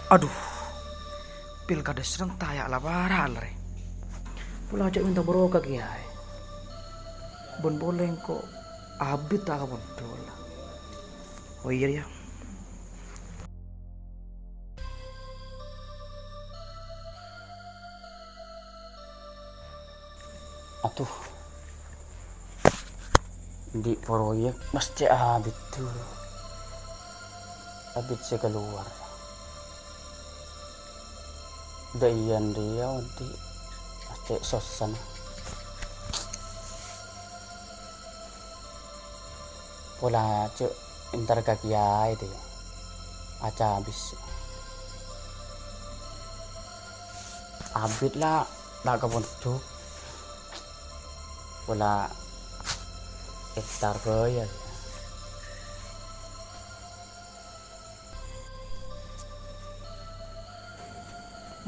Aduh, pilkada serentak ya lah barang re. Pula ajak minta barokah kiai. Bon boleh kok abit tak kapan betul. Oh iya ya. Atuh, di proyek mesti abit tuh. Abit saya keluar. Dayan dia di mesti sosan. Pola cek intar kaki ay deh. Aca habis. Abit lah, tak kapon tuh. Pola hektar ya.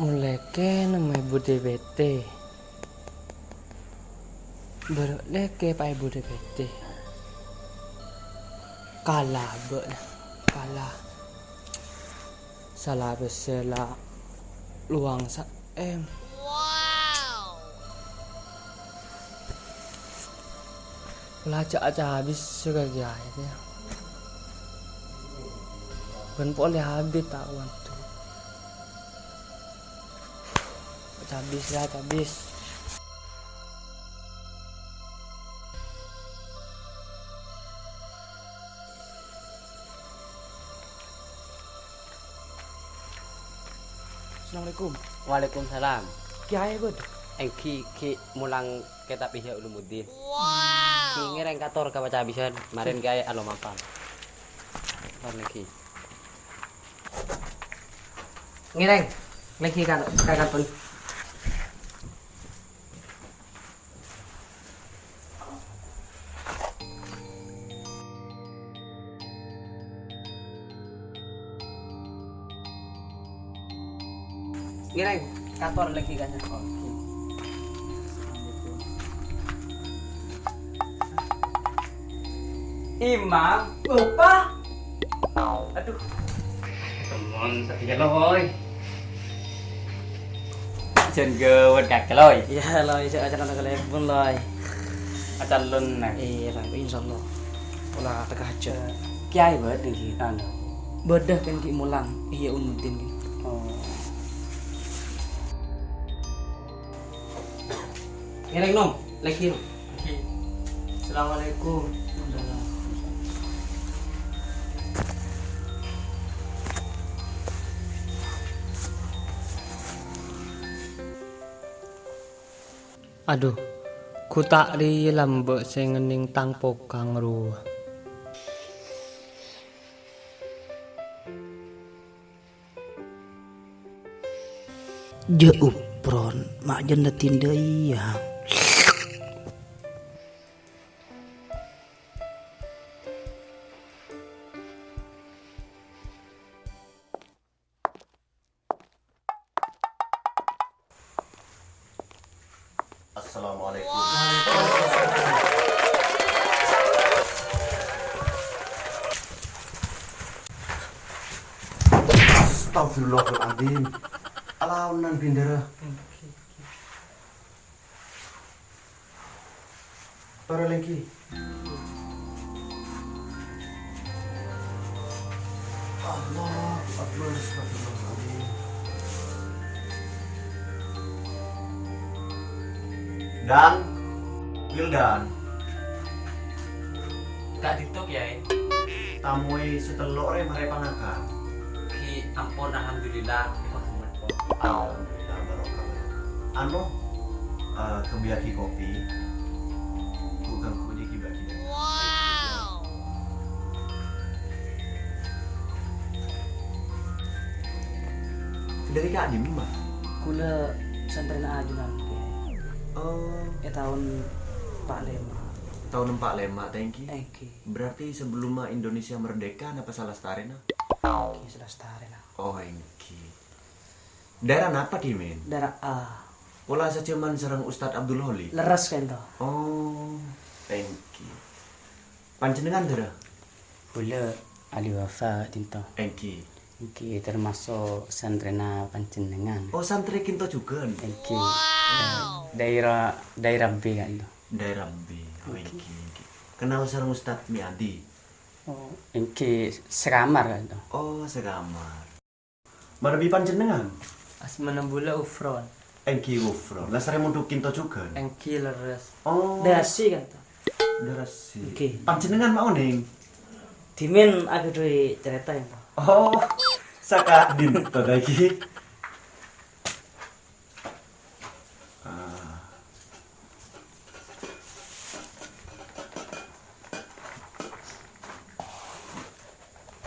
Mulai ke nama ibu DBT. Berleke pak ibu DBT. Kalah ber, kalah. Salah besela luang sa em. Belajar aja habis sekerja itu. Ben boleh habis tak waktu. Habis lah habis. Assalamualaikum. Waalaikumsalam. Kiai bud. Ki mulang kitab Ihya Ulumuddin. Ki ngereng kator ka baca habisan kemarin kaya alo mapan. Warna ki. Ngereng. Lagi kan pun. Ngereng kator lagi kan. Imam, lupa. Aduh. Teman saya loy. Jen gawat kak loy. Iya loy, saya acara nak telepon loy. Acan lun nak. Iya loy, insyaallah. Pula tak aja. Kiai buat nih anu. Bedah kan ki mulang, iya unutin ki. Oh. Ngereng nom, lagi nom. Assalamualaikum. Aduh, ku tak ri lambek sing ngening tang pokang ru. Je upron, mak jendetin deui ya. Assalamualaikum. Astagfirullahaladzim. Alaunan bindara. Tore lagi. Allah Akbar. Astagfirullahaladzim. Dan Wildan Kak TikTok ya. tamui setelok re mare panaka. Ki ampun alhamdulillah. Alhamdulillah barokah. Anu kebiaki kopi. Bukan kuji kibaki. Wow. Dari Kak Adim mah. Kula santren ajunan ki. Oh, Ya tahun 45. tahun 45 thank you. Eki. Berarti sebelum Indonesia merdeka apa salah starena? Ki selestari lah. Oh, ini. Daerah apa ki men? Darah A. Pola secuman sareng Ustadz Abdul Holi. Leres kan toh. Oh, thank you. Panjenengan dera? Kula ali wafa tinta. Thank you. Iki termasuk santrena panjenengan. Oh, santri Kinto juga. Iki daerah B kan itu. Daerah B. Oh, iki. Kenal sareng Ustadz Miadi. Oh, iki sekamar kan itu. Oh, sekamar. Mana bi panjenengan? Asmana bula ufron. Engki Ufro. Lah sare munduk Kinto juga. Engki leres. Oh, Dasi kan tuh. Darasi. Oke. Panjenengan mau ning. Dimin aku duwe cerita yang Oh, saka Dinto lagi.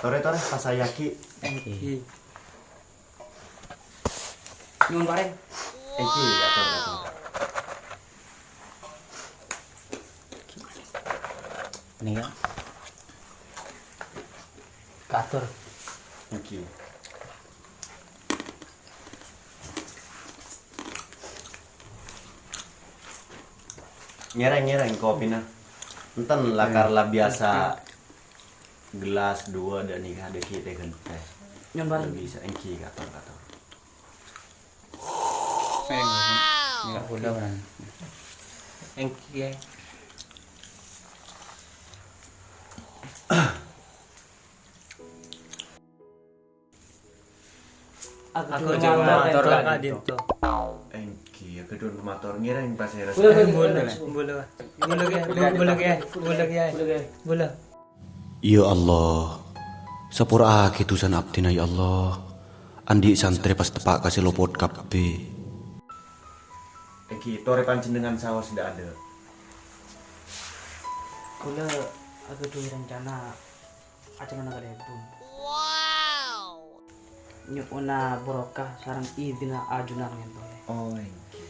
Tore-tore pasayaki. Engki. nyuwun bareng. Iki atur. Ini kan. Katur. Iki. Nyereng kopinya. Enten lakar lah biasa gelas 2 dan nikah ada kita kan teh. Nyuwun bareng. Bisa engki kator. Enggak gula kan. Engki ya. Aku juga coba motor motor kan Kak itu. Dinto. Engki ya kedun motor nyereng pas saya Boleh, rasa. Bula. Bula ya. Bula. Ya Allah, sepura kitusan abdina ya Allah. Andi santri pas tepak kasih lopot kabeh. Engki tore panjenengan sawas sudah ada. Kula aku duwe rencana acara nang Lebon. Nyukuna barokah sareng idina ajunan ngentol. Oh, engki.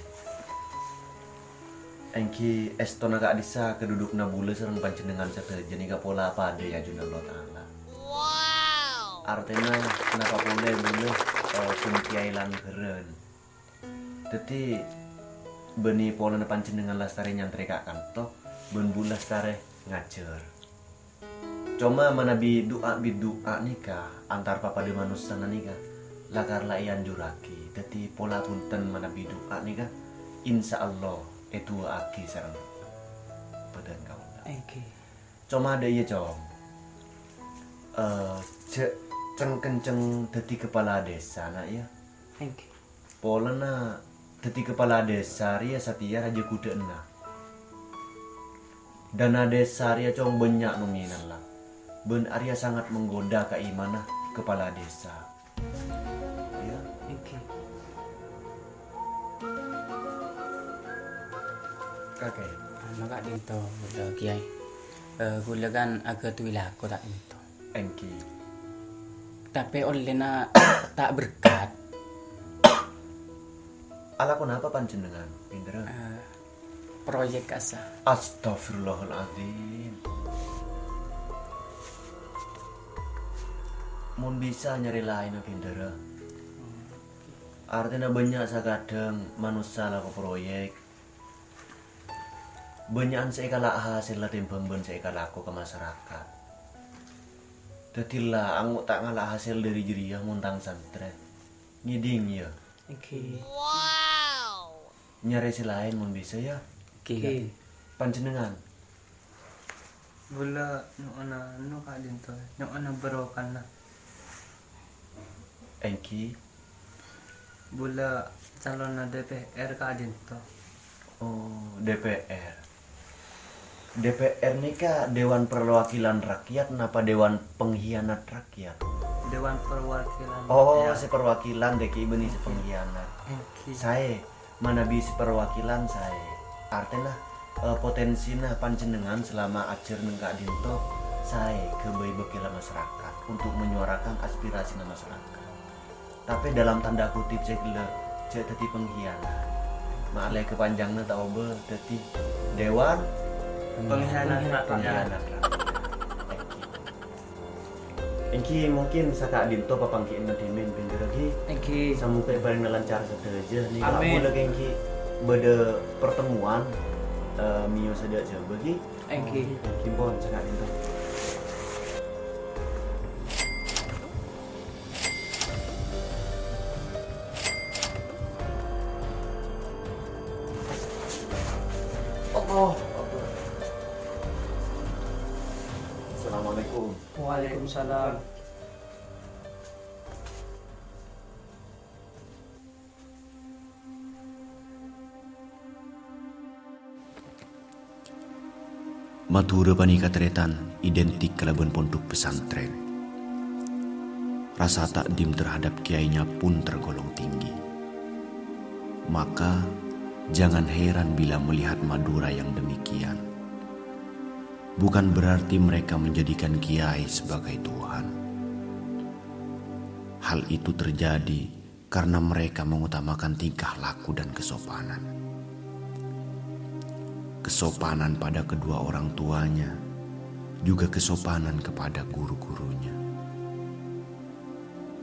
Engki estona kak disa keduduk nabula sareng panjenengan sateja nika pola apa ada ya junal Allah taala. Artinya kenapa boleh bulu kumkiai langgeren. Dadi beni pola panjenengan lastare nyantri kak kanto ben bulas tare ngajar. Cuma mana bidoa nikah antar papa de manusia nikah lakar layan juraki. Dadi pola punten mana bidoa nikah insya Allah itu aki sareng badan kau. Engki. Cuma ada iya com. Kenceng dadi kepala desa nak ya. Engki. Pola na dadi kepala desa ria satia raja kuda na. Dana desa ria com banyak nominan lah. Ben Arya sangat menggoda keimanah kepala desa. Ya, Engki. kakek. Anu Kak Dinto gula kiai. Gula kan agak tuilaku tak Dinto. Engki. Tapi olehna tak berkat. Ala kenapa panjenengan? Pinter. Proyek asa. Astagfirullahaladzim. Mun bisa nyari lain Bindara. Artinya banyak sakadang manusia laku proyek. Banyakan saya kalah hasil lah timbang saya kalah aku ke masyarakat. Dadilah anguk tak ngalah hasil dari jeriah muntang santri. Ngiding ya. Engki. Nyari si lain mun bisa ya. Ki. Panjenengan. Bula no Kak Dinto. Berokan na. Engki. Bula calon na DPR Kak Dinto. Oh, DPR. DPR ini kah Dewan Perwakilan Rakyat napa Dewan Pengkhianat Rakyat? Dewan Perwakilan. Oh, ya. si perwakilan deki benih si pengkhianat. Engki. Saya mana bisa perwakilan saya. Artinya potensinya panjenengan selama ajar neng Kak Dinto saya kebaik bekila masyarakat untuk menyuarakan aspirasi masyarakat. Tapi dalam tanda kutip saya kira jadi pengkhianat. Maklai kepanjangnya tak obe jadi Dewan Pengkhianat rakyat. Pengkhianat Rakyat. Engki mungkin saka Dinto papangkiin na dimin pinggir lagi. Engki. Sampai paling lancar saja nih. Amin. Kamu lagi engki beda pertemuan mio saja aja bagi. Engki. Kimpon saka Dinto. Waalaikumsalam. Matura panika tretan identik kalaban pondok pesantren. Rasa takdim terhadap kiainya pun tergolong tinggi. Maka jangan heran bila melihat Madura yang demikian. Bukan berarti mereka menjadikan kiai sebagai Tuhan. Hal itu terjadi karena mereka mengutamakan tingkah laku dan kesopanan. Kesopanan pada kedua orang tuanya, juga kesopanan kepada guru-gurunya.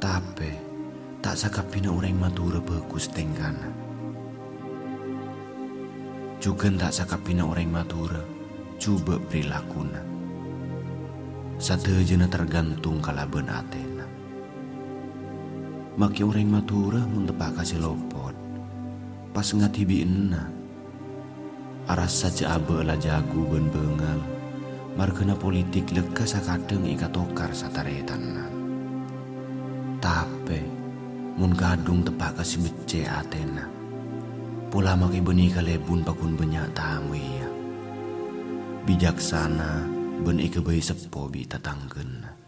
Tapi tak sakapina orang Madura bagus tenggana. Juga tak sakapina orang Madura coba perilakuna. Satejana tergantung kalaban atena. Maki orang Madura mentepak kasih lopot. Pas ngatibi enna. Aras saja abe lah jago ben bengal. Markena politik leka sakadeng ika tokar sataretan. Tapi mun kadung tepak kasih bece atena. Pola maki benih kalebun pakun banyak tamu iya. Bijaksana ben ika bayi sepo bi tatanggen.